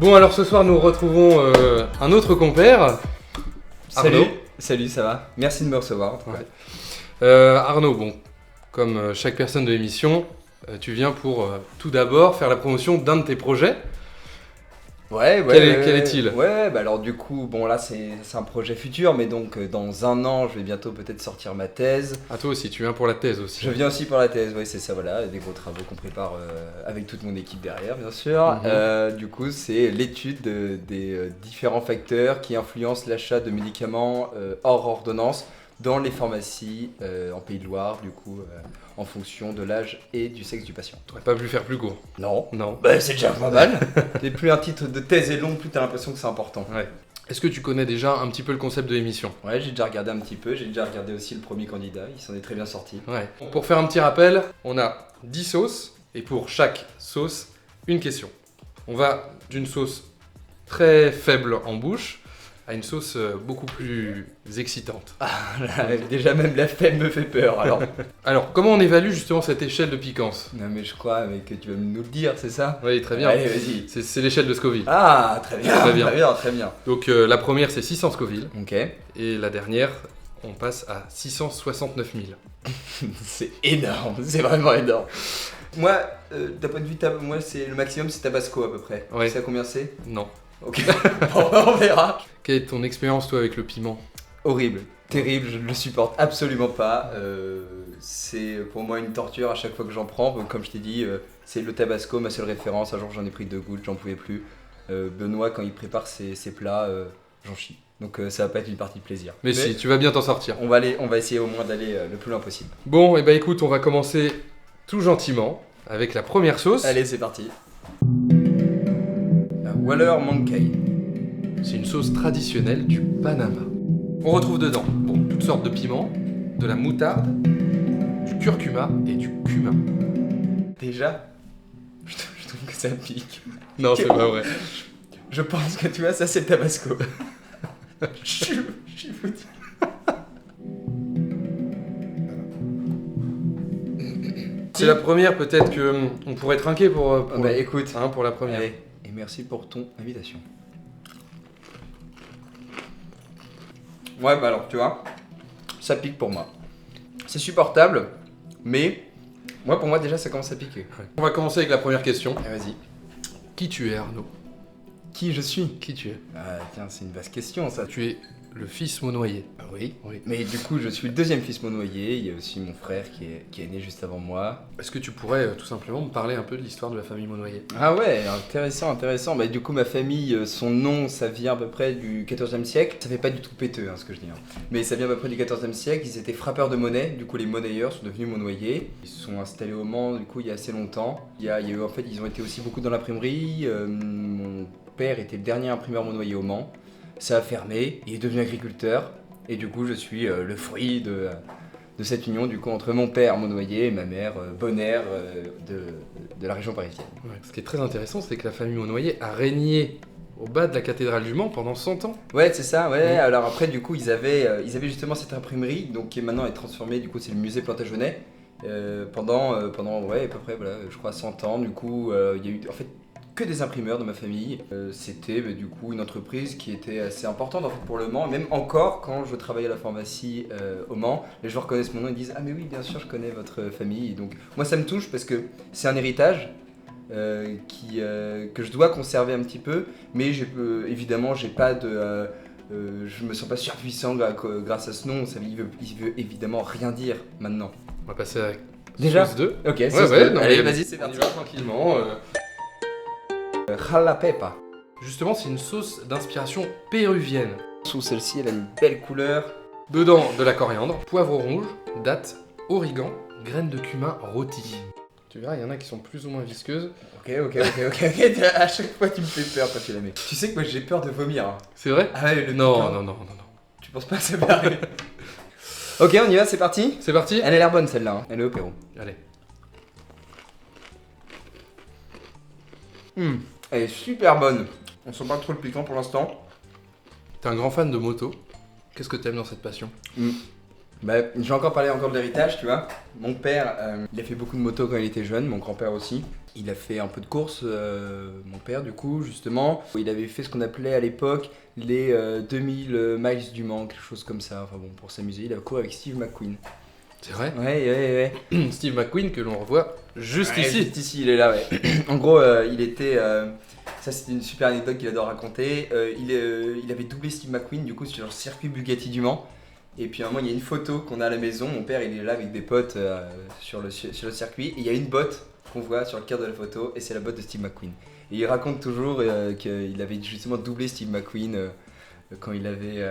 Bon, alors ce soir, nous retrouvons un autre compère. Salut. Arnaud. Salut, ça va? Merci de me recevoir. En tout cas. Arnaud, bon, comme chaque personne de l'émission, tu viens pour tout d'abord faire la promotion d'un de tes projets. Ouais. Quel est-il? Ouais, bah alors du coup, bon là c'est un projet futur, mais donc dans un an, je vais bientôt peut-être sortir ma thèse. Ah, toi aussi, tu viens pour la thèse aussi. Je viens aussi pour la thèse, ouais, c'est ça, voilà, des gros travaux qu'on prépare avec toute mon équipe derrière, bien sûr. Du coup, c'est l'étude des différents facteurs qui influencent l'achat de médicaments hors ordonnance dans les pharmacies en Pays de Loire, du coup, en fonction de l'âge et du sexe du patient. T'aurais pas pu faire plus court. Non. Non. Bah c'est déjà pas mal. Et plus un titre de thèse est long, plus t'as l'impression que c'est important. Ouais. Est-ce que tu connais déjà un petit peu le concept de l'émission? Ouais, j'ai déjà regardé un petit peu, j'ai déjà regardé aussi le premier candidat, il s'en est très bien sorti. Ouais. Pour faire un petit rappel, on a 10 sauces et pour chaque sauce, une question. On va d'une sauce très faible en bouche à une sauce beaucoup plus excitante. Ah, là, déjà même la flemme me fait peur alors. Alors, comment on évalue justement cette échelle de piquance? Non mais je crois que tu vas nous le dire, c'est ça? Oui, très bien. Allez, vas-y. C'est l'échelle de Scoville. Ah, très bien, Très bien. très bien. Donc la première c'est 600 Scoville Ok. et la dernière on passe à 669 000. C'est énorme, c'est vraiment énorme. Moi, d'un point de vue moi c'est le maximum c'est Tabasco à peu près. Ouais. Tu sais à combien c'est? Non. Ok, bon, on verra. Quelle est ton expérience toi avec le piment? Horrible, terrible, je ne le supporte absolument pas. C'est pour moi une torture à chaque fois que j'en prends. Donc, comme je t'ai dit, c'est le Tabasco, ma seule référence. Un jour j'en ai pris 2 gouttes, j'en pouvais plus. Benoît, quand il prépare ses plats, j'en chie. Donc ça va pas être une partie de plaisir. Mais si, tu vas bien t'en sortir. On va essayer au moins d'aller le plus loin possible. Bon, et bah écoute, on va commencer tout gentiment avec la première sauce. Allez, c'est parti. La Waller Monkey. C'est une sauce traditionnelle du Panama. On retrouve dedans toutes sortes de piments, de la moutarde, du curcuma et du cumin. Déjà, je trouve que ça pique. Non, c'est pas vrai. Je pense que tu vois, ça c'est le Tabasco. Je suis foutu. C'est la première, peut-être que on pourrait trinquer pour Bah écoute, pour la première. allez, et merci pour ton invitation. Ouais, bah alors tu vois, ça pique pour moi. C'est supportable, mais pour moi déjà ça commence à piquer. Ouais. On va commencer avec la première question. Ah, vas-y. Qui tu es, Arnaud? Qui je suis? Qui tu es? Ah tiens, c'est une vaste question ça. Tu es le fils Monnoyer. Ah oui. Oui. Mais du coup, je suis le deuxième fils Monnoyer. Il y a aussi mon frère qui est né juste avant moi. Est-ce que tu pourrais tout simplement me parler un peu de l'histoire de la famille Monnoyer? Ah ouais, intéressant. Bah, du coup, ma famille, son nom, ça vient à peu près du 14e siècle. Ça fait pas du tout péteux, ce que je dis. Mais ça vient à peu près du 14e siècle. Ils étaient frappeurs de monnaie. Du coup, les monnayeurs sont devenus Monnoyers. Ils se sont installés au Mans, du coup, il y a assez longtemps. Il y a eu, en fait, ils ont été aussi beaucoup dans l'imprimerie. Mon père était le dernier imprimeur Monnoyer au Mans. Ça a fermé. Il est devenu agriculteur. Et du coup, je suis le fruit de cette union du coup entre mon père Monnoyer et ma mère Bonner de la région parisienne. Ouais, ce qui est très intéressant, c'est que la famille Monnoyer a régné au bas de la cathédrale du Mans pendant 100 ans. Ouais, c'est ça, ouais. Alors après, du coup, ils avaient justement cette imprimerie, donc qui maintenant est transformée, du coup, c'est le musée Plantagenet. Pendant ouais, à peu près, voilà, je crois 100 ans, du coup, il y a eu, en fait, que des imprimeurs dans ma famille. C'était du coup une entreprise qui était assez importante en fait pour le Mans. Même encore quand je travaillais à la pharmacie au Mans, les gens reconnaissent mon nom et disent ah mais oui bien sûr je connais votre famille. Et donc moi ça me touche parce que c'est un héritage que je dois conserver un petit peu, mais évidemment j'ai pas de je me sens pas surpuissant grâce à ce nom. Il veut évidemment rien dire maintenant. On va passer à Déjà sauce 2. Ok, Non, allez mais vas-y c'est on parti. y va tranquillement. Jalapepa. Justement, c'est une sauce d'inspiration péruvienne. Sous celle-ci, elle a une belle couleur. Dedans, de la coriandre, poivre rouge, date, origan, graines de cumin rôties. Tu verras, il y en a qui sont plus ou moins visqueuses. Ok. À chaque fois, tu me fais peur quand tu la mets. Tu sais que moi, j'ai peur de vomir. C'est vrai? Ah ouais, Non. Tu penses pas que ça peut arriver? Ok, on y va, c'est parti. C'est parti? Elle a l'air bonne celle-là. Elle est au Pérou. Allez. Elle est super bonne. On sent pas trop le piquant pour l'instant. T'es un grand fan de moto. Qu'est-ce que t'aimes dans cette passion? Bah, j'ai encore parlé encore de l'héritage, tu vois. Mon père, il a fait beaucoup de motos quand il était jeune, mon grand-père aussi. Il a fait un peu de course, mon père du coup, justement. Il avait fait ce qu'on appelait à l'époque les 2000 miles du Mans, quelque chose comme ça. Enfin bon, pour s'amuser, il a couru avec Steve McQueen. C'est vrai. Ouais. Steve McQueen que l'on revoit juste Ouais, ici. Juste ici, il est là, ouais. En gros, il était... ça, c'était une super anecdote qu'il adore raconter. Il avait doublé Steve McQueen, du coup, sur le circuit Bugatti du Mans. Et puis à un moment, il y a une photo qu'on a à la maison. Mon père, il est là avec des potes sur le circuit. Et il y a une botte qu'on voit sur le cadre de la photo. Et c'est la botte de Steve McQueen. Et il raconte toujours qu'il avait justement doublé Steve McQueen quand il avait.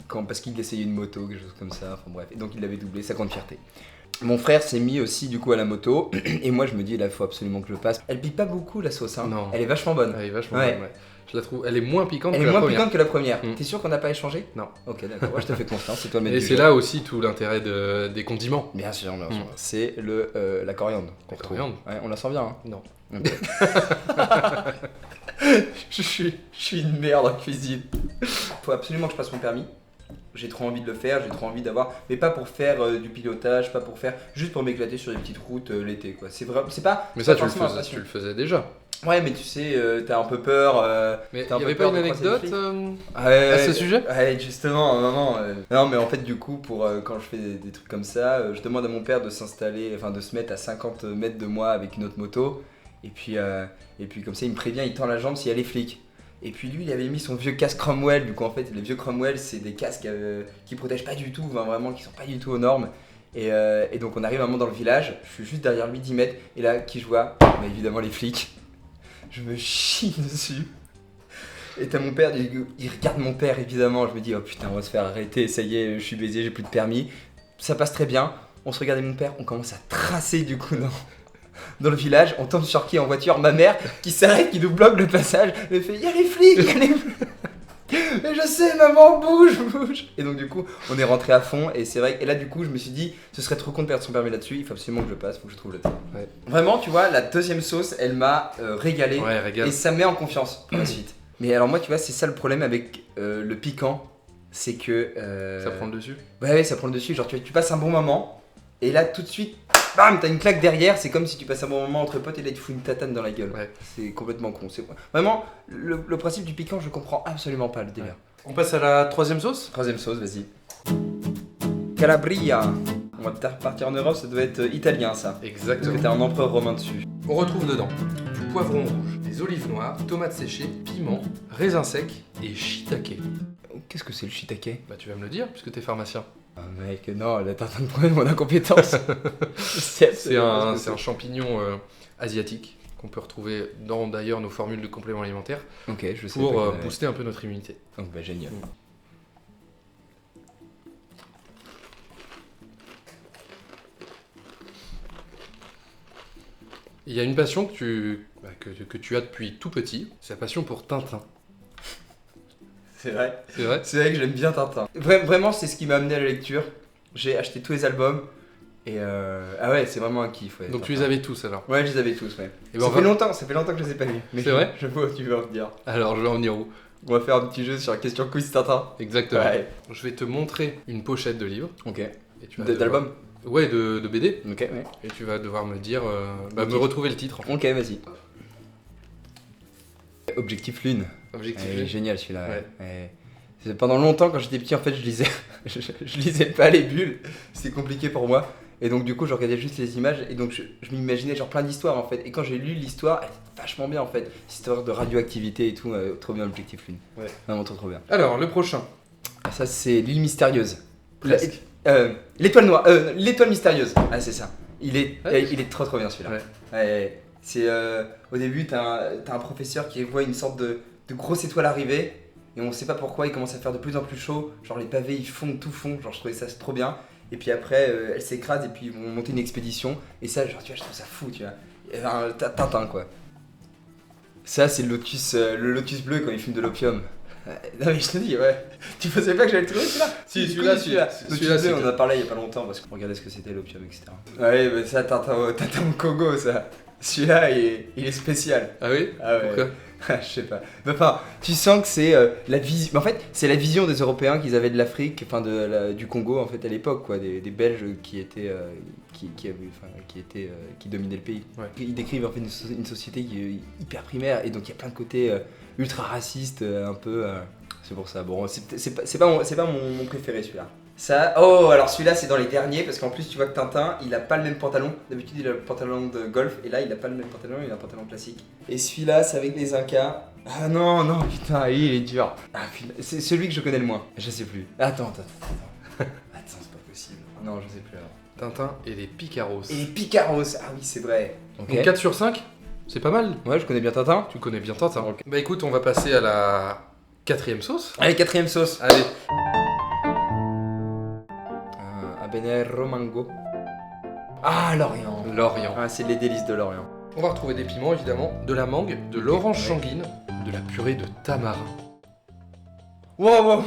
Parce qu'il essayait une moto, quelque chose comme ça. Enfin bref. Et donc il l'avait doublé, sa grande fierté. Mon frère s'est mis aussi du coup à la moto. Et moi, je me dis, là, il faut absolument que je le passe. Elle pique pas beaucoup la sauce, hein. Non. Elle est vachement bonne. Elle est vachement Ouais. bonne, ouais. Je la trouve, elle est moins piquante Elle que est la moins première. piquante que la première. Mm. T'es sûr qu'on n'a pas échangé? Non. Ok, d'accord. Moi, je te fais confiance. C'est toi le maître Et du c'est jeu. là aussi tout l'intérêt des condiments. Bien sûr. Mm. C'est la coriandre. qu'on La retrouve. coriandre. Ouais, on la sent bien. Hein. Non. Ok. je suis une merde en cuisine. Faut absolument que je passe mon permis. J'ai trop envie de le faire, j'ai trop envie d'avoir. Mais pas pour faire du pilotage, pas pour faire. Juste pour m'éclater sur des petites routes l'été, quoi. C'est vrai. C'est pas. Mais c'est ça, pas tu forcément le ma faisais passion. déjà. Ouais, mais tu sais, t'as un peu peur. Mais il t'as un n'y peu avait pas peur une de croiser les anecdote flics. Ouais, à ce sujet? Ouais, justement, à un moment. Non, mais en fait, du coup, pour quand je fais des trucs comme ça, je demande à mon père de s'installer, enfin de se mettre à 50 mètres de moi avec une autre moto. Et puis comme ça, il me prévient, il tend la jambe s'il y a les flics. Et puis lui, il avait mis son vieux casque Cromwell. Du coup, en fait, les vieux Cromwell, c'est des casques qui protègent pas du tout, enfin, vraiment, qui sont pas du tout aux normes. Et donc, on arrive un moment dans le village, je suis juste derrière lui 10 mètres. Et là, qui je vois? Bah, évidemment, les flics. Je me chie dessus. Et t'as mon père, il regarde mon père évidemment, je me dis oh putain on va se faire arrêter, ça y est je suis baisé, j'ai plus de permis. Ça passe très bien, on se regarde avec mon père, on commence à tracer du coup dans le village, on tombe sur qui en voiture? Ma mère qui s'arrête, qui nous bloque le passage, elle fait y'a les flics, y'a les flics. Mais je sais maman, bouge. Et donc du coup on est rentré à fond et c'est vrai, et là du coup je me suis dit ce serait trop con de perdre son permis là-dessus, il faut absolument que je le passe, faut que je trouve le temps. Ouais. Vraiment tu vois, la deuxième sauce elle m'a régalé. Ouais, régale. Et ça me met en confiance pour la suite. Mais alors moi tu vois c'est ça le problème avec le piquant, c'est que... Ça prend le dessus? Ouais ça prend le dessus, genre tu passes un bon moment et là tout de suite, bam t'as une claque derrière, c'est comme si tu passes un bon moment entre potes et là tu te fous une tatane dans la gueule. Ouais. C'est complètement con, c'est quoi. Vraiment le principe du piquant je comprends absolument pas le délire. On passe à la troisième sauce? Troisième sauce, vas-y. Calabria. On va partir en Europe, ça doit être italien ça. Parce Exactement. que t'as un empereur romain dessus. On retrouve dedans du poivron rouge, des olives noires, tomates séchées, piments, raisins secs et shiitake. Qu'est-ce que c'est le shiitake? Bah tu vas me le dire puisque t'es pharmacien. Ah mec, non, là t'es en train de prendre mon incompétence. C'est un champignon asiatique qu'on peut retrouver dans d'ailleurs nos formules de compléments alimentaires Ok, je sais pour pas. booster un peu notre immunité. Donc bah génial. Il y a une passion que tu as depuis tout petit, c'est la passion pour Tintin. C'est vrai. C'est vrai? C'est vrai que j'aime bien Tintin. Vraiment, c'est ce qui m'a amené à la lecture. J'ai acheté tous les albums et ah ouais, c'est vraiment un kiff. Ouais, Donc tu Tintin. les avais tous alors? Ouais, je les avais tous, ouais. Et ben, ça on fait va- longtemps que je les ai pas lus. Mais C'est vrai? Je vois où tu veux en venir. Alors je vais en venir où? On va faire un petit jeu sur la question quiz Tintin. Exactement. Ouais. Je vais te montrer une pochette de livre. Ok. Et tu vas D'album? devoir- Ouais, de BD. Ok, ouais. Et tu vas devoir me dire, Le me titre. retrouver le titre. Ok, vas-y. Objectif Lune. Objectif. Ouais, génial celui-là. Ouais. Ouais. Pendant longtemps, quand j'étais petit, en fait, je lisais, je lisais pas les bulles. C'était compliqué pour moi. Et donc, du coup, je regardais juste les images. Et donc, je m'imaginais genre plein d'histoires en fait. Et quand j'ai lu l'histoire, elle était vachement bien en fait. Histoire de radioactivité et tout. Trop bien, Objectif Lune. Ouais. Vraiment trop bien. Alors, le prochain. Ah, ça, c'est l'île mystérieuse. Presque. L'étoile noire. L'étoile mystérieuse. Ah, c'est ça. Il est trop bien celui-là. Ouais. Ouais. C'est au début, t'as un professeur qui voit une sorte de grosse étoile arriver et on sait pas pourquoi il commence à faire de plus en plus chaud. Genre les pavés ils fondent, tout fond. Genre je trouvais ça trop bien. Et puis après, elle s'écrase et puis ils vont monter une expédition. Et ça, genre tu vois, je trouve ça fou, tu vois. Et, enfin, Tintin quoi. Ça, c'est le lotus bleu quand il fume de l'opium. Non mais je te dis, ouais. Tu pensais pas que j'allais le trouver celui-là? Si, Tu celui-là, connais celui-là, Lotus bleu, on en a parlé il y a pas longtemps parce qu'on regardait ce que c'était l'opium, etc. Ouais, mais ça, Tintin au Congo, ça. Celui-là, il est spécial. Ah oui? Ah ouais. Pourquoi? Je sais pas. Mais enfin, tu sens que c'est la vision. En fait, c'est la vision des Européens qu'ils avaient de l'Afrique, enfin du Congo en fait à l'époque, quoi, des Belges qui étaient, qui dominaient le pays. Ouais. Ils décrivent en fait une société qui est hyper primaire et donc il y a plein de côtés ultra racistes, un peu. C'est pour ça. Bon, c'est pas mon préféré celui-là. Ça, oh, alors celui-là c'est dans les derniers parce qu'en plus tu vois que Tintin il a pas le même pantalon. D'habitude il a le pantalon de golf et là il a pas le même pantalon, il a un pantalon classique. Et celui-là c'est avec les Incas. Ah non, putain, il est dur. Ah, c'est celui que je connais le moins. Je sais plus. Attends, c'est pas possible. Non, je sais plus alors. Tintin et les Picaros. Et les Picaros, ah oui, c'est vrai. Ok. Donc 4 sur 5, c'est pas mal. Ouais, je connais bien Tintin. Tu connais bien Tintin. Ok. Bah écoute, on va passer à la 4ème sauce. Allez, 4ème sauce. Allez. Habanero mango. Ah, Lorient. L'Orient. Ah, c'est les délices de Lorient. On va retrouver des piments évidemment, de la mangue, de l'orange sanguine, de la purée de tamarin. Wow,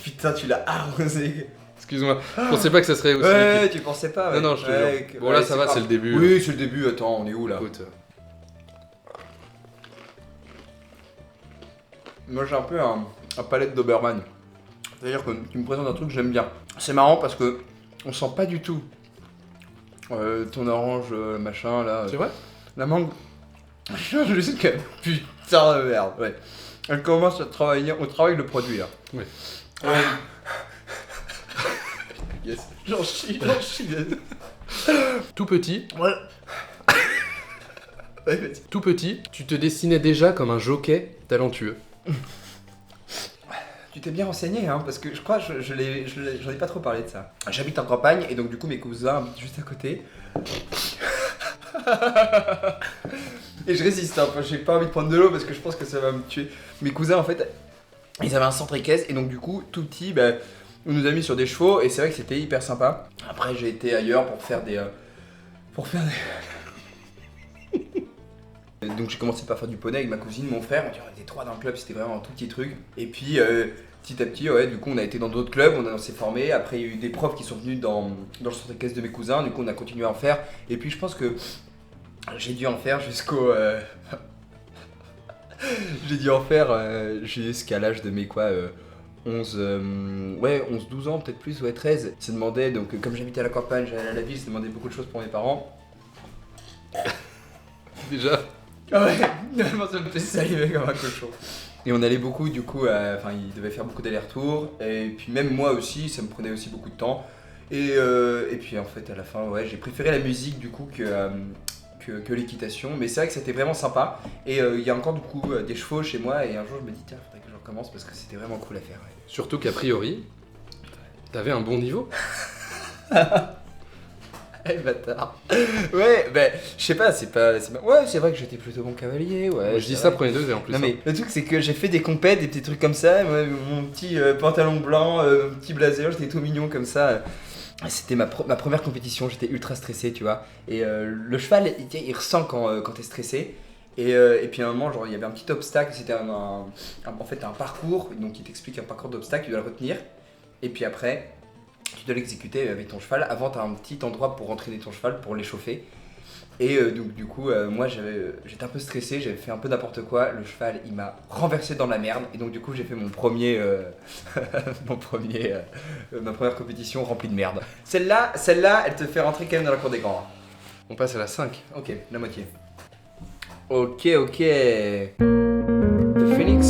putain, tu l'as arrosé. Excuse-moi, je pensais pas que ça serait aussi Ouais, liquide. tu pensais pas. Ouais. Non, je te Ouais, jure. Bon là ça va, c'est le début. Oui, c'est le début. Attends, on est où là? Écoute, Moi j'ai un peu un palais de Doberman. C'est-à-dire que tu me présentes un truc que j'aime bien. C'est marrant parce que on sent pas du tout ton orange machin là. c'est vrai? La mangue. Je sais que putain de merde. Ouais. Elle commence à travailler. On travaille le produit là. Oui. Ouais. Yes. J'en chie. Tout petit, Ouais. Ouais, vas-y. tout petit, tu te dessinais déjà comme un jockey talentueux. Tu t'es bien renseigné, hein, parce que je crois que j'en ai pas trop parlé de ça. J'habite en campagne et donc du coup mes cousins habitent juste à côté. Et je résiste, hein, j'ai pas envie de prendre de l'eau parce que je pense que ça va me tuer. Mes cousins en fait, ils avaient un centre équestre et donc du coup tout petit, on nous a mis sur des chevaux et c'est vrai que c'était hyper sympa. Après j'ai été ailleurs pour faire des... Donc j'ai commencé par faire du poney avec ma cousine, mon frère, on était 3 dans le club, c'était vraiment un tout petit truc. Et puis petit à petit, ouais, du coup on a été dans d'autres clubs, on s'est formé. Après il y a eu des profs qui sont venus dans le centre équestre de mes cousins, du coup on a continué à en faire. Et puis je pense que j'ai dû en faire jusqu'au... j'ai dû en faire jusqu'à l'âge de mes 11, 12 ans, peut-être plus, ouais 13. Ça demandait, donc comme j'habitais à la campagne, j'allais à la ville, ça demandait beaucoup de choses pour mes parents. Déjà. Ah ouais, vraiment ça me fait saliver comme un cochon. Et on allait beaucoup du coup, il devait faire beaucoup d'allers-retours, et puis même moi aussi, ça me prenait aussi beaucoup de temps. Et puis en fait à la fin, ouais, j'ai préféré la musique du coup que l'équitation, mais c'est vrai que c'était vraiment sympa. Et il y a encore du coup des chevaux chez moi, et un jour je me dis tiens, faudrait que je recommence parce que c'était vraiment cool à faire. Ouais. Surtout qu'a priori, t'avais un bon niveau. Eh bâtard. Ouais, je sais pas, ouais, c'est vrai que j'étais plutôt bon cavalier, ouais. Je dis ça premier degré en plus. Non mais le truc c'est que j'ai fait des compètes, des petits trucs comme ça, moi, mon petit pantalon blanc, mon petit blazer, j'étais tout mignon comme ça. C'était ma première compétition, j'étais ultra stressé, tu vois. Et le cheval, il ressent quand t'es stressé. Et puis à un moment, genre, il y avait un petit obstacle, c'était en fait un parcours, donc il t'explique un parcours d'obstacle, tu dois le retenir. Et puis après, tu dois l'exécuter avec ton cheval. Avant, tu as un petit endroit pour entraîner ton cheval, pour l'échauffer. Et donc du coup, moi j'étais un peu stressé, j'avais fait un peu n'importe quoi. Le cheval, il m'a renversé dans la merde. Et donc du coup, j'ai fait mon premier, ma première compétition remplie de merde. Celle-là, elle te fait rentrer quand même dans la cour des grands. On passe à la 5. Ok, la moitié. Ok. The Phoenix.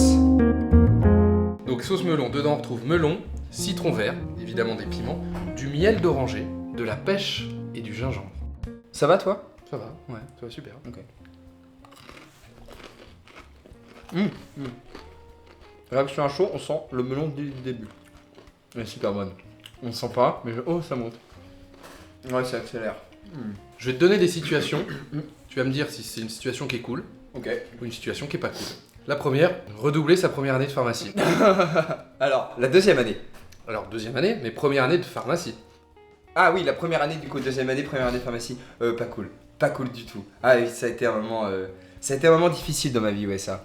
Donc sauce melon, dedans on retrouve melon, citron vert, évidemment des piments, du miel d'oranger, de la pêche et du gingembre. Ça va toi? Ça va, Ouais. ça va super. Ok. Réaction à chaud, on sent le melon dès le début. Elle est super bonne. On ne sent pas, mais oh ça monte. Ouais, ça accélère. Je vais te donner des situations. Tu vas me dire si c'est une situation qui est cool Ok. ou une situation qui est pas cool. La première, redoubler sa première année de pharmacie. Alors, la deuxième année. Alors deuxième année, mais première année de pharmacie. Ah oui, la première année du coup, deuxième année, première année de pharmacie. Pas cool. Pas cool du tout. Ah oui, ça a été un moment difficile dans ma vie, ouais ça.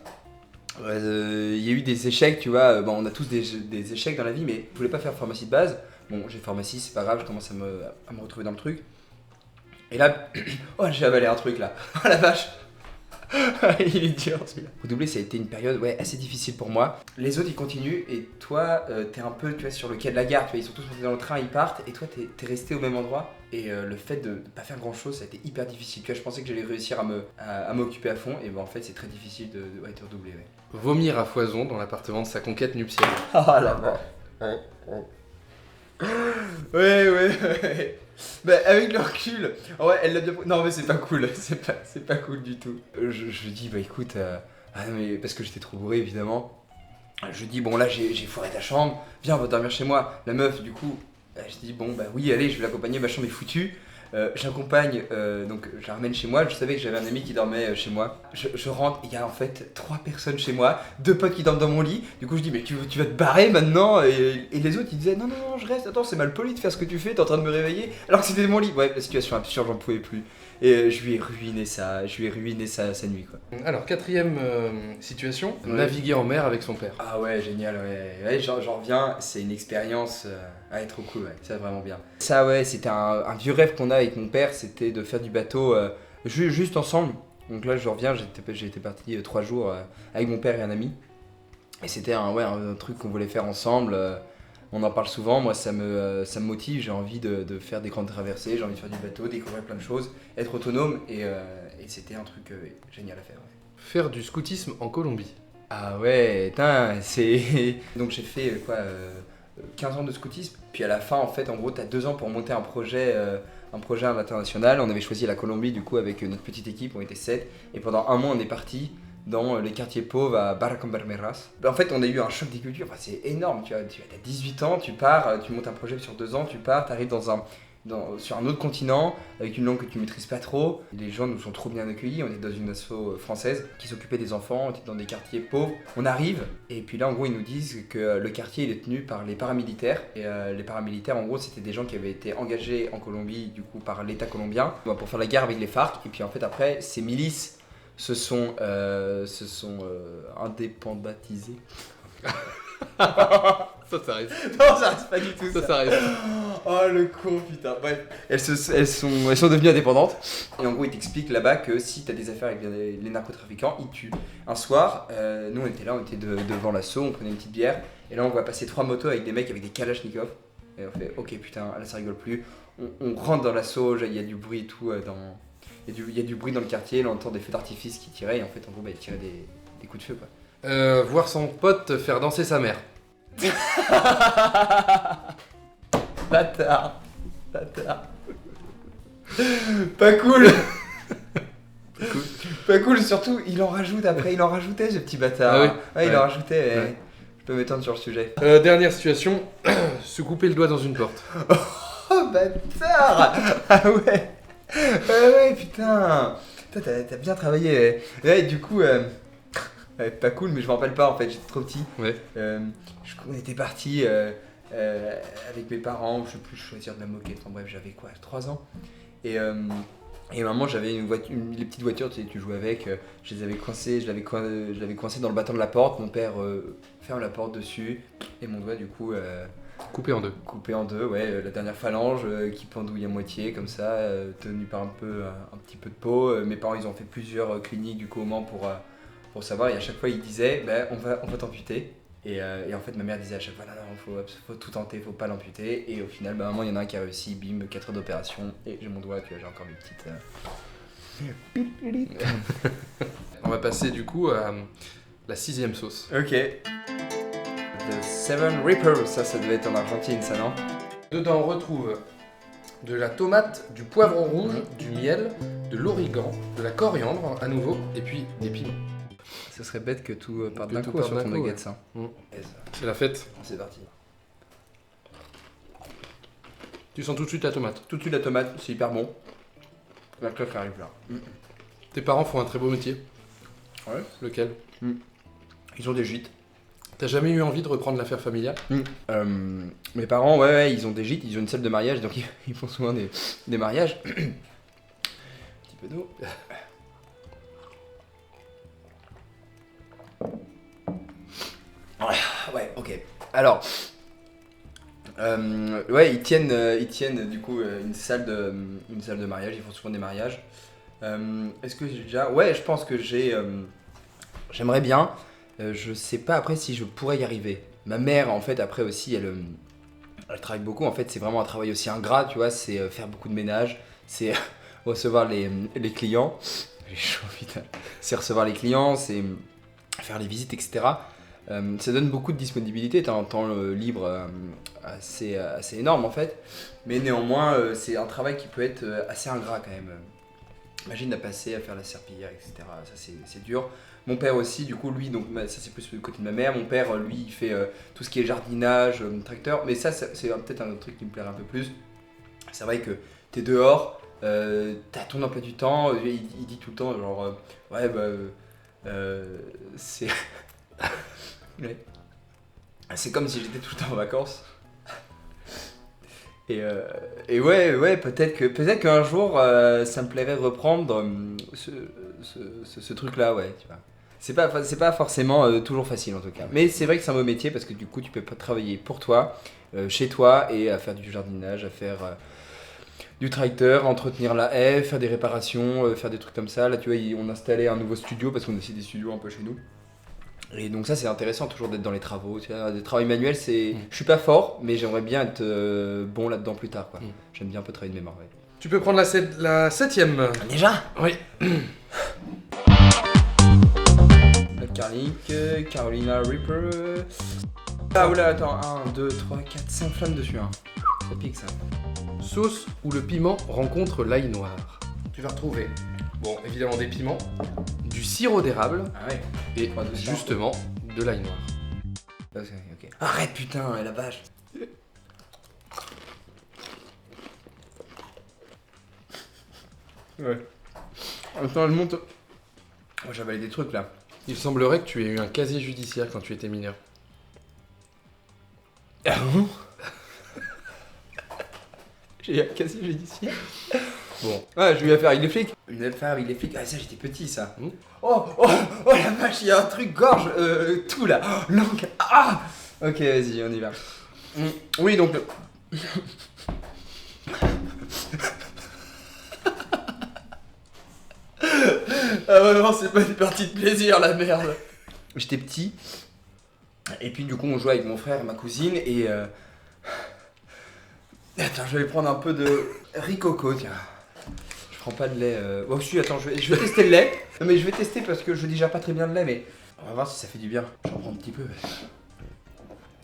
Il y a eu des échecs, tu vois. Bon, on a tous des échecs dans la vie, mais je voulais pas faire pharmacie de base. Bon, j'ai pharmacie, c'est pas grave, je commence à me retrouver dans le truc. Et là, oh, j'ai avalé un truc là. Oh la vache. Il est dur celui-là. Au doublé, ça a été une période assez difficile pour moi. Les autres ils continuent et toi t'es un peu sur le quai de la gare, ils sont tous montés dans le train, ils partent et toi t'es resté au même endroit. Et le fait de pas faire grand chose, ça a été hyper difficile. Je pensais que j'allais réussir à m'occuper à fond et en fait c'est très difficile de redoublé. Ouais. Vomir à foison dans l'appartement de sa conquête nuptiale. Ah la mort. Ouais. Bah avec le recul, ouais, elle l'a bien. Non mais c'est pas cool, c'est pas cool du tout. Je dis bah écoute, mais parce que j'étais trop bourré évidemment. Je dis bon là j'ai foiré ta chambre, viens on va dormir chez moi. La meuf du coup, je dis bon bah oui allez je vais l'accompagner, ma chambre est foutue. J'accompagne, donc je la ramène chez moi. Je savais que j'avais un ami qui dormait chez moi. Je rentre, il y a en fait 3 personnes chez moi, 2 potes qui dorment dans mon lit. Du coup, je dis, mais tu vas te barrer maintenant et les autres ils disaient, non, je reste, attends, c'est mal poli de faire ce que tu fais, t'es en train de me réveiller alors que c'était mon lit. Ouais, la situation absurde, j'en pouvais plus. Et je lui ai ruiné sa nuit quoi. Alors, 4ème situation, Ouais. naviguer en mer avec son père. Ah ouais, génial, ouais j'en reviens, c'est une expérience trop cool, ouais, c'est vraiment bien. Ça ouais, c'était un vieux rêve qu'on a avec mon père, c'était de faire du bateau juste ensemble. Donc là je reviens, j'étais parti 3 jours avec mon père et un ami. Et c'était un truc qu'on voulait faire ensemble, on en parle souvent, moi ça me motive, j'ai envie de faire des grandes traversées, j'ai envie de faire du bateau, découvrir plein de choses, être autonome et c'était un truc génial à faire. Ouais. Faire du scoutisme en Colombie. Ah ouais, c'est... Donc j'ai fait 15 ans de scoutisme, puis à la fin en fait en gros t'as 2 ans pour monter un projet à l'international. On avait choisi la Colombie du coup avec notre petite équipe, on était 7, et pendant un mois on est parti dans les quartiers pauvres à Barranquilleras. En fait on a eu un choc des cultures, enfin, c'est énorme, tu as 18 ans, tu pars, tu montes un projet sur 2 ans, tu pars, tu arrives sur un autre continent, avec une langue que tu maîtrises pas trop. Les gens nous ont trop bien accueillis, on était dans une asso française qui s'occupait des enfants, on était dans des quartiers pauvres. On arrive, et puis là en gros ils nous disent que le quartier il est tenu par les paramilitaires. Et les paramilitaires en gros c'était des gens qui avaient été engagés en Colombie du coup par l'état colombien pour faire la guerre avec les FARC. Et puis en fait après ces milices se sont indépendantisées. Ça arrive. Non, ça reste pas du tout ça. Ça arrive. Oh le con putain. Bref, elles sont devenues indépendantes. Et en gros, ils t'expliquent là-bas que si t'as des affaires avec les narcotrafiquants, ils tuent. Un soir, nous on était là, on était devant l'assaut, on prenait une petite bière. Et là, on voit passer 3 motos avec des mecs avec des kalachnikovs. Et on fait, ok putain, là ça rigole plus. On rentre dans l'assaut, il y a du bruit et tout. Il y a du bruit dans le quartier, là on entend des feux d'artifice qui tiraient. Et en fait, en gros, ils tiraient des coups de feu quoi. Voir son pote faire danser sa mère. Bâtard. Pas cool. Pas cool, surtout il en rajoute après, il en rajoutait ce petit bâtard. Ah oui. Ouais, il Ouais. en rajoutait. Ouais. Je peux m'étendre sur le sujet. Dernière situation, se couper le doigt dans une porte. Oh bâtard. Ah ouais. Ouais putain. Toi t'as bien travaillé. Ouais, du coup pas cool, mais je m'en rappelle pas en fait, j'étais trop petit. Ouais. On était partis avec mes parents, je sais plus, choisir de la moquette, enfin bref, j'avais 3 ans. Et maman, j'avais les petites voitures, tu jouais avec, je l'avais coincé dans le battant de la porte. Mon père ferme la porte dessus, et mon doigt du coup Coupé en deux. coupé en deux, ouais, la dernière phalange qui pendouille à moitié comme ça, tenue par un petit peu de peau. Mes parents ils ont fait plusieurs cliniques du coup au Mans pour savoir, et à chaque fois ils disaient on va t'amputer. Et en fait ma mère disait à chaque fois non, faut tout tenter, faut pas l'amputer. Et au final maman il y en a un qui a réussi, bim, 4 heures d'opération et j'ai mon doigt, tu vois, j'ai encore des petites... On va passer du coup à la 6ème sauce. Ok. The Seven Reapers, ça devait être en Argentine ça non? Dedans on retrouve de la tomate, du poivron rouge, du miel, de l'origan, de la coriandre à nouveau, et puis des piments. Ce serait bête que tout parte Que d'un tout coup parte sur d'un ton coup, nuggets ouais. ça. C'est la fête. C'est parti. Tu sens tout de suite la tomate. Tout de suite la tomate, c'est hyper bon. La cloche arrive là. Tes parents font un très beau métier. Ouais. Lequel? Ils ont des gîtes. T'as jamais eu envie de reprendre l'affaire familiale? Mes parents, ouais, ils ont des gîtes, ils ont une salle de mariage, donc ils font souvent des mariages. Un petit peu d'eau. Ouais, ok. Alors, Ouais, ils tiennent du coup une salle de mariage. Ils font souvent des mariages. Est-ce que j'ai déjà... Ouais, je pense que j'aimerais bien. Je sais pas après si je pourrais y arriver. Ma mère, en fait, après aussi, elle travaille beaucoup. En fait, c'est vraiment un travail aussi ingrat, tu vois. C'est faire beaucoup de ménage. C'est recevoir les clients. J'ai chaud, putain. C'est recevoir les clients, c'est faire les visites, etc. Ça donne beaucoup de disponibilité. T'as un temps libre assez énorme, en fait. Mais néanmoins, c'est un travail qui peut être assez ingrat, quand même. Imagine à passer à faire la serpillière, etc. Ça, c'est dur. Mon père aussi, du coup, lui, donc ça c'est plus du côté de ma mère. Mon père, lui, il fait tout ce qui est jardinage, tracteur. Mais ça, c'est peut-être un autre truc qui me plairait un peu plus. C'est vrai que t'es dehors, t'as ton emploi du temps. Il dit tout le temps, genre, ouais, bah, c'est. Ouais. C'est comme si j'étais tout le temps en vacances. Et ouais, peut-être qu'un jour, ça me plairait de reprendre ce truc-là, ouais, tu vois. C'est pas forcément toujours facile en tout cas. Mais c'est vrai que c'est un beau métier parce que du coup, tu peux pas travailler pour toi, chez toi, et à faire du jardinage, à faire du tracteur, entretenir la haie, faire des réparations, faire des trucs comme ça. Là, tu vois, on a installé un nouveau studio parce qu'on a aussi des studios un peu chez nous. Et donc ça c'est intéressant toujours d'être dans les travaux, tu vois, des travaux manuels c'est... Je suis pas fort mais j'aimerais bien être bon là-dedans plus tard quoi. J'aime bien un peu travailler de mémoire. Ouais. Tu peux prendre la 7ème. Déjà ? Oui. La Carlink, Carolina Reaper... Ah oula attends, 1, 2, 3, 4, 5 flammes dessus hein. Ça pique ça. Sauce où le piment rencontre l'ail noir. Tu vas retrouver, bon évidemment des piments, du sirop d'érable Ah ouais. et justement de l'ail noir. Ok. Arrête putain, la vache. Ouais. Attends, elle monte. Oh, j'avalais des trucs là. Il semblerait que tu aies eu un casier judiciaire quand tu étais mineur. Ah bon? J'ai eu un casier judiciaire. Bon. Ouais, je vais faire avec les flics. Une affaire avec les flics. Ah, ça, j'étais petit, ça. Oh, la vache, il y a un truc gorge, tout là. Oh, langue. Ah! Ok, vas-y, on y va. Oui, donc. Ah, vraiment, c'est pas une partie de plaisir, la merde. J'étais petit. Et puis, du coup, on jouait avec mon frère et ma cousine. Et. Attends, je vais prendre un peu de ricoco, tiens. Je prends pas de lait. Oh, si, attends, je vais tester le lait. Non, mais je vais tester parce que je digère pas très bien le lait, mais on va voir si ça fait du bien. J'en prends un petit peu.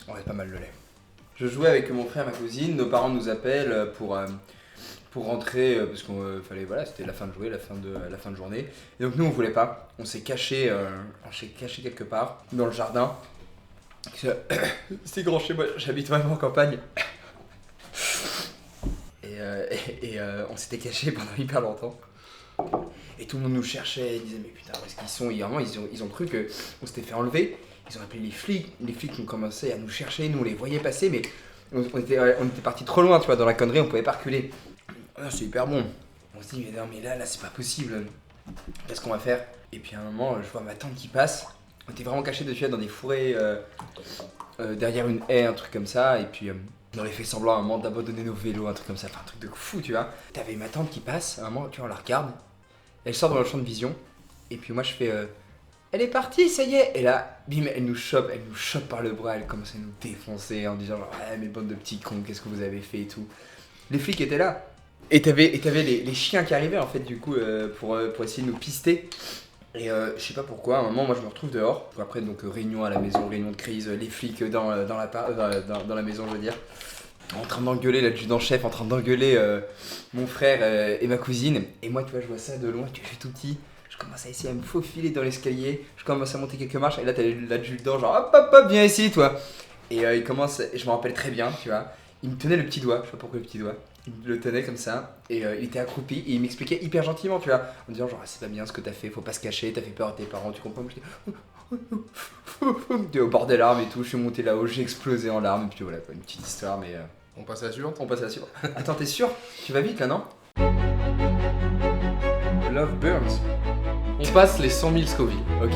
Ouais, pas mal le lait. Je jouais avec mon frère et ma cousine. Nos parents nous appellent pour rentrer parce qu'on fallait, voilà, c'était la fin de jouer, la fin de journée. Et donc nous, on voulait pas. On s'est caché quelque part dans le jardin. C'est grand chez moi. J'habite vraiment en campagne. Et on s'était caché pendant hyper longtemps. Et tout le monde nous cherchait, ils disaient mais putain où est-ce qu'ils sont? Et vraiment ils ont cru qu'on s'était fait enlever. Ils ont appelé les flics ont commencé à nous chercher, nous on les voyait passer mais on était partis trop loin tu vois, dans la connerie on pouvait pas reculer. Ah, c'est hyper bon. On se dit mais non mais là c'est pas possible. Qu'est-ce qu'on va faire? Et puis à un moment je vois ma tante qui passe. On était vraiment cachés dessus dans des fourrés derrière une haie, un truc comme ça. Et puis on avait fait semblant à un moment d'abandonner nos vélos, un truc comme ça, enfin un truc de fou, tu vois. T'avais ma tante qui passe, à un moment, tu vois, on la regarde, elle sort dans le champ de vision, et puis moi je fais elle est partie, ça y est. Et là, bim, elle nous chope par le bras, elle commence à nous défoncer en disant genre, ouais, mes bandes de petits cons, qu'est-ce que vous avez fait et tout. Les flics étaient là. Et t'avais les chiens qui arrivaient en fait, du coup, pour essayer de nous pister. Et je sais pas pourquoi, à un moment, moi je me retrouve dehors. Après, donc réunion à la maison, réunion de crise, les flics dans la maison, je veux dire. En train d'engueuler l'adjudant-chef, en train d'engueuler mon frère et ma cousine. Et moi, tu vois, je vois ça de loin, je suis tout petit. Je commence à essayer à me faufiler dans l'escalier. Je commence à monter quelques marches. Et là, t'as l'adjudant, genre hop, viens ici, toi. Et il commence, et je me rappelle très bien, tu vois. Il me tenait le petit doigt, je sais pas pourquoi le petit doigt. Il le tenait comme ça, et il était accroupi, et il m'expliquait hyper gentiment, tu vois, en disant genre, c'est pas bien ce que t'as fait, faut pas se cacher, t'as fait peur à tes parents, tu comprends? J'étais au bord des larmes et tout, je suis monté là-haut, j'ai explosé en larmes, et puis voilà, quoi, une petite histoire, mais... On passe à la suivante? On passe à la suivante. Attends, t'es sûr? Tu vas vite là, non? Love Burns. On passe les 100 000 Scoville. Ok.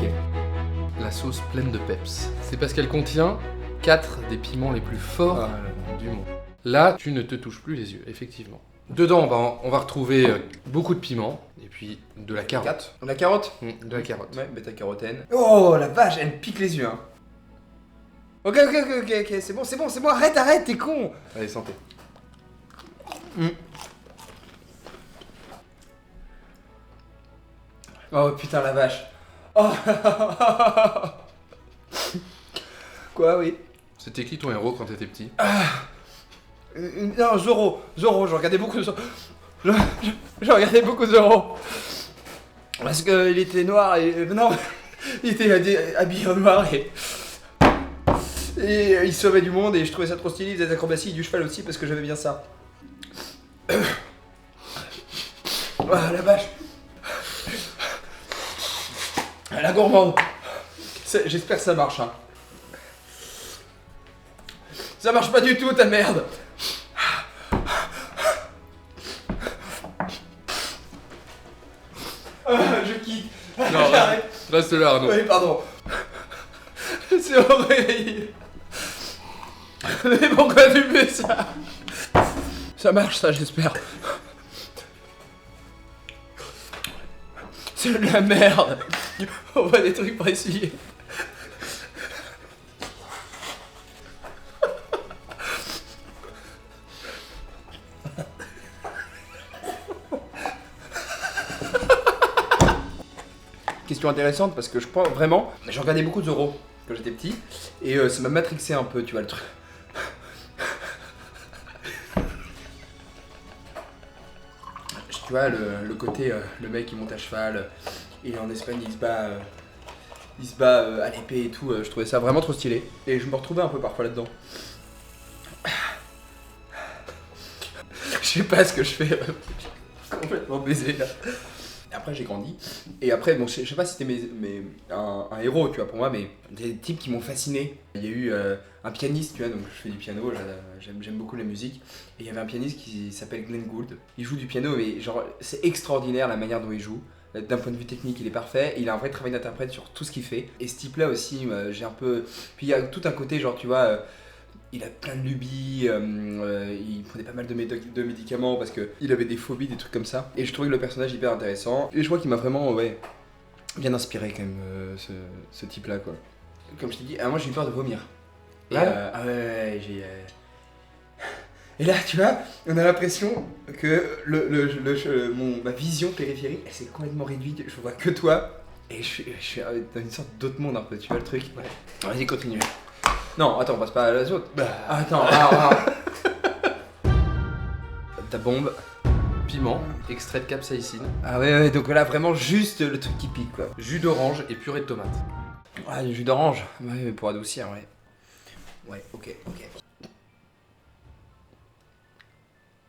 La sauce pleine de peps. C'est parce qu'elle contient 4 des piments les plus forts Ah, là, là. du monde. Là, tu ne te touches plus les yeux, effectivement. Dedans, on va retrouver beaucoup de piments et puis de la carotte. 4. La carotte. De la carotte. Ouais, bêta-carotène. Oh la vache, elle pique les yeux, hein. Ok, c'est bon, arrête, t'es con. Allez, santé. Oh putain, la vache. Oh. Quoi, oui. C'était qui ton héros quand t'étais petit? Non, Zoro, je regardais beaucoup de Zoro. Je regardais beaucoup de Zoro. Parce qu'il était noir et. Non, il était habillé en noir et il sauvait du monde et je trouvais ça trop stylé. Il faisait des acrobaties, du cheval aussi parce que j'avais bien ça. Ah la vache. La gourmande. J'espère que ça marche, hein. Ça marche pas du tout ta merde. Je quitte. Non, J'arrête. reste là, Arnaud. Oui, pardon. C'est horrible. Mais pourquoi tu fais ça? Ça marche, ça, j'espère. C'est de la merde. On voit des trucs pour essayer. Question intéressante parce que je pense vraiment, j'ai regardé beaucoup de Zoro quand j'étais petit et ça m'a matrixé un peu, tu vois le truc. Tu vois le côté, le mec il monte à cheval, il est en Espagne, il se bat à l'épée et tout, je trouvais ça vraiment trop stylé et je me retrouvais un peu parfois là-dedans. Je sais pas ce que je fais, complètement baisé là. Après j'ai grandi et après bon je sais pas si c'était un héros tu vois pour moi mais des types qui m'ont fasciné. Il y a eu un pianiste tu vois donc je fais du piano, j'aime beaucoup la musique et il y avait un pianiste qui s'appelle Glenn Gould. Il joue du piano mais genre c'est extraordinaire la manière dont il joue. D'un point de vue technique il est parfait, il a un vrai travail d'interprète sur tout ce qu'il fait et ce type là aussi j'ai un peu... Puis il y a tout un côté genre tu vois... il a plein de lubies, il prenait pas mal de médicaments parce qu'il avait des phobies, des trucs comme ça. Et je trouvais que le personnage hyper intéressant. Et je crois qu'il m'a vraiment bien inspiré quand même, ce type-là quoi. Comme je t'ai dit, moi j'ai eu peur de vomir. Et, j'ai... Et là, tu vois, on a l'impression que ma vision périphérique, elle s'est complètement réduite. Je vois que toi. Et je suis dans une sorte d'autre monde un peu, tu vois le truc. Ouais. Vas-y, continue. Non, attends, on passe pas à la autres. Attends, ta bombe. Piment, extrait de capsaïcine, Ah ouais, donc là vraiment juste le truc qui pique quoi. jus d'orange et purée de tomate. Ah, du jus d'orange. Ouais, mais pour adoucir, ouais. Ouais, ok.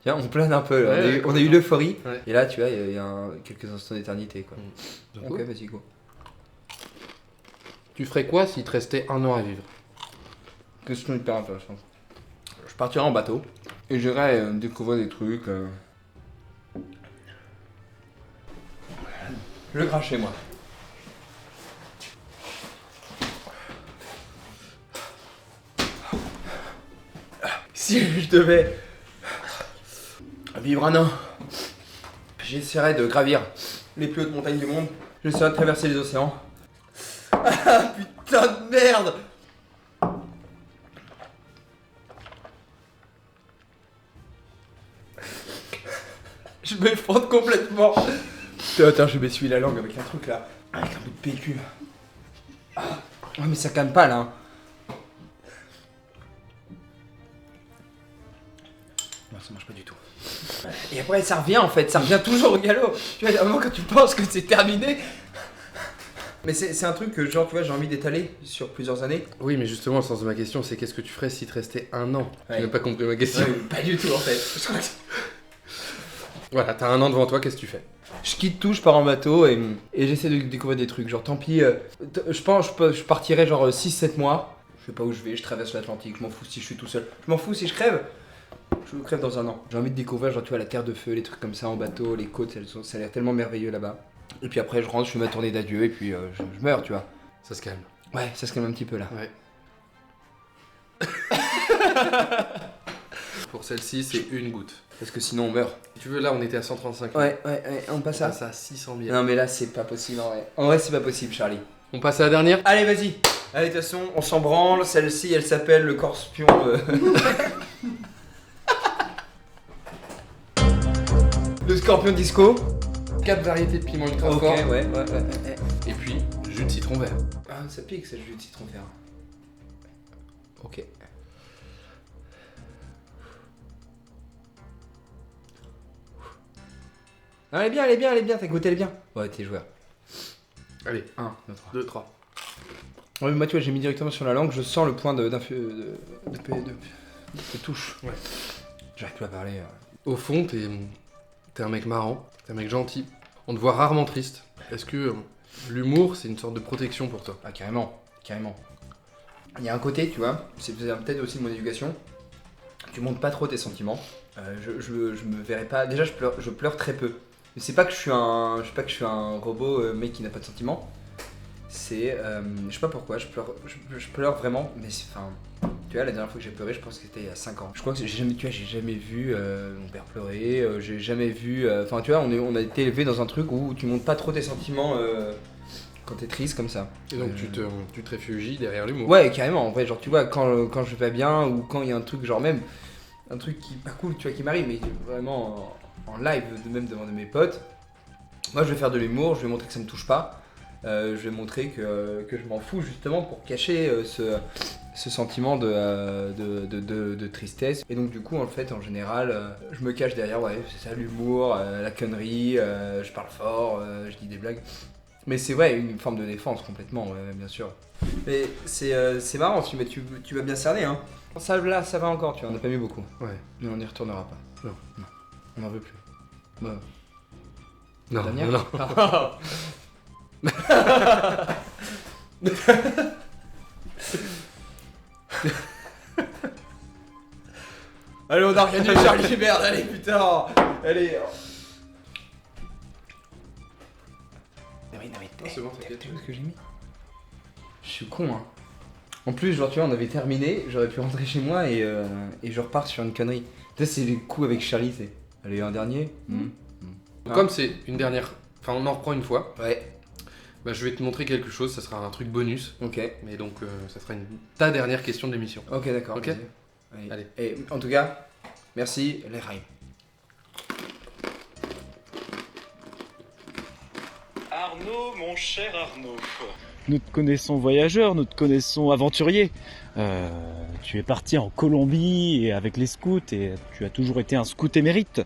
Tiens, on plane un peu là. Ouais, on a eu l'euphorie. Ouais. Et là, tu vois, il y a quelques instants d'éternité quoi. Donc, Ok, vas-y, go. tu ferais quoi s'il te restait 1 an à vivre? Question hyper intéressante. Je partirai en bateau et j'irai découvrir des trucs. Je crache chez moi. Si je devais vivre un an, j'essaierais de gravir les plus hautes montagnes du monde. J'essaierais de traverser les océans. Ah putain de merde! Je m'effondre complètement. Attends, je m'essuie la langue avec un truc là. Avec un bout de PQ. Ah, ouais, mais ça calme pas là. Hein. Non, ça marche pas du tout. Et après, ça revient en fait. Ça revient toujours au galop. Tu vois, à un moment quand tu penses que c'est terminé. Mais c'est un truc que, genre, tu vois, j'ai envie d'étaler sur plusieurs années. Oui, mais justement, le sens de ma question, c'est qu'est-ce que tu ferais s'il te restait 1 an? Ouais. Tu n'as pas compris ma question. Ouais, pas du tout en fait. Voilà, t'as 1 an devant toi, qu'est-ce que tu fais? Je quitte tout, je pars en bateau et j'essaie de découvrir des trucs. Genre, tant pis, je pense je partirai genre 6-7 mois. Je sais pas où je vais, je traverse l'Atlantique, je m'en fous si je suis tout seul. Je m'en fous si je crève. Je crève dans 1 an. J'ai envie de découvrir, genre, tu vois, la terre de feu, les trucs comme ça en bateau, les côtes, ça a l'air tellement merveilleux là-bas. Et puis après, je rentre, je fais ma tournée d'adieu et puis je meurs, tu vois. Ça se calme. Ouais, ça se calme un petit peu là. Ouais. Pour celle-ci, c'est une goutte. Parce que sinon on meurt. Si tu veux, là, on était à 135. Ouais, on passe Ça, à... ça à 600 000. Non mais là c'est pas possible en vrai. En vrai c'est pas possible Charlie. On passe à la dernière. Allez vas-y. Allez de toute façon on s'en branle. Celle-ci elle s'appelle le Corspion. Le Scorpion Disco. 4 variétés de piment ultra Ok fort. ouais. Et puis, jus de citron vert. Ah ça pique ce jus de citron vert. Ok. Ah, elle est bien, t'as goûté, elle est bien. Ouais, t'es joueur. Allez, 1, 2, 3. 2, 3. Ouais, mais moi, tu vois, j'ai mis directement sur la langue, je sens le point de touche. Ouais. J'arrive plus à parler. Au fond, t'es un mec marrant, t'es un mec gentil. On te voit rarement triste. Est-ce que l'humour, c'est une sorte de protection pour toi? Ah, carrément. Il y a un côté, tu vois, c'est peut-être aussi de mon éducation. Tu montres pas trop tes sentiments. Je me verrais pas. Déjà, je pleure très peu. Mais c'est pas que je suis un robot mec qui n'a pas de sentiments. C'est, je sais pas pourquoi, je pleure vraiment. Mais enfin, tu vois, la dernière fois que j'ai pleuré, je pense que c'était il y a 5 ans. Je crois que j'ai jamais vu mon père pleurer. J'ai jamais vu. Enfin, tu vois, on a été élevé dans un truc où tu montres pas trop tes sentiments quand t'es triste comme ça. Et donc tu te réfugies derrière l'humour. Ouais, carrément. En vrai, genre, tu vois, quand je vais pas bien ou quand il y a un truc, genre même un truc qui pas cool, tu vois, qui m'arrive, mais vraiment en live, même devant mes potes. Moi, je vais faire de l'humour, je vais montrer que ça me touche pas. Je vais montrer que je m'en fous justement pour cacher ce sentiment de tristesse. Et donc du coup, en fait, en général, je me cache derrière, ouais, c'est ça, l'humour, la connerie, je parle fort, je dis des blagues. Mais c'est vrai, une forme de défense complètement, ouais, bien sûr. Mais c'est marrant, tu vas bien cerner, hein. Ça là, ça va encore, tu vois, on n'a pas mis beaucoup. Ouais. Mais on n'y retournera pas. Non. On n'en veut plus. Bah, Non, dernière non. Allez, on a rien dit, Charlie, merde, allez, putain. Allez. Non, c'est bon, t'inquiète. Tu vois ce que j'ai mis? Je suis con, hein. En plus, genre, tu vois, on avait terminé, j'aurais pu rentrer chez moi et je repars sur une connerie. Tu sais, c'est les coups avec Charlie, c'est. Allez, un dernier. Comme c'est une dernière. Enfin, on en reprend une fois. Ouais. Bah, je vais te montrer quelque chose, ça sera un truc bonus. Ok. Mais donc, ça sera ta dernière question de l'émission. Ok, d'accord. Ok. Vas-y. Allez. Et en tout cas, merci, les rimes. Arnaud, mon cher Arnaud. Nous te connaissons voyageur, nous te connaissons aventurier. Tu es parti en Colombie et avec les scouts et tu as toujours été un scout émérite.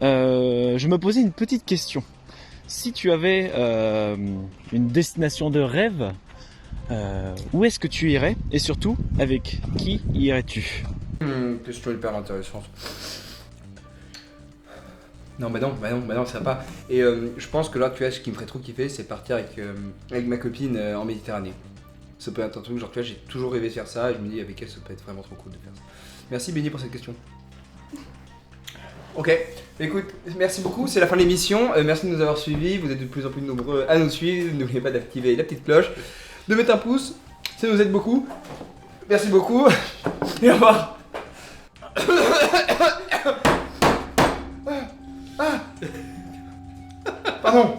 Je me posais une petite question. Si tu avais une destination de rêve, où est-ce que tu irais et surtout avec qui irais-tu? Question hyper intéressante. Non, bah non, ça va pas. Et je pense que là, tu vois, ce qui me ferait trop kiffer, c'est partir avec ma copine en Méditerranée. Ça peut être un truc, genre, tu vois, j'ai toujours rêvé de faire ça et je me dis, avec elle, ça peut être vraiment trop cool de faire ça. Merci, Benny, pour cette question. Ok, écoute, merci beaucoup, c'est la fin de l'émission. Merci de nous avoir suivis, vous êtes de plus en plus nombreux à nous suivre. N'oubliez pas d'activer la petite cloche, de mettre un pouce, ça nous aide beaucoup. Merci beaucoup, et au revoir. Pardon.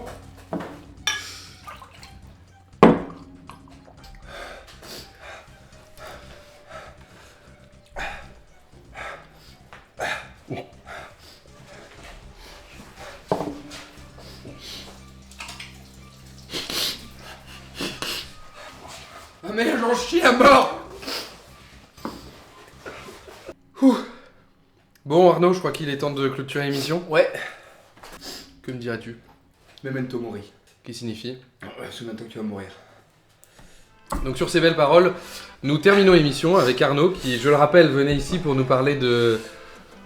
Ah mais j'en chie à mort. Bon, Arnaud, je crois qu'il est temps de clôturer l'émission. Ouais. Que me dirais-tu? Memento mori. Qui signifie? Souviens-toi que tu vas mourir. Donc sur ces belles paroles, nous terminons l'émission avec Arnaud qui, je le rappelle, venait ici pour nous parler de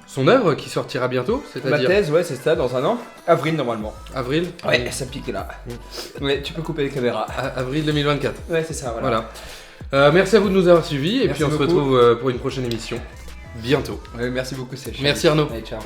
son œuvre qui sortira bientôt, Ma c'est-à-dire thèse, ouais, c'est ça, dans un an. Avril normalement. avril. Ouais, ça pique là. Ouais, tu peux couper les caméras. Avril 2024. Ouais, c'est ça, voilà. Voilà. Merci à vous de nous avoir suivis et Merci puis on se beaucoup. retrouve pour une prochaine émission bientôt. Ouais, merci beaucoup, Sèche. Merci Arnaud. Allez, ciao.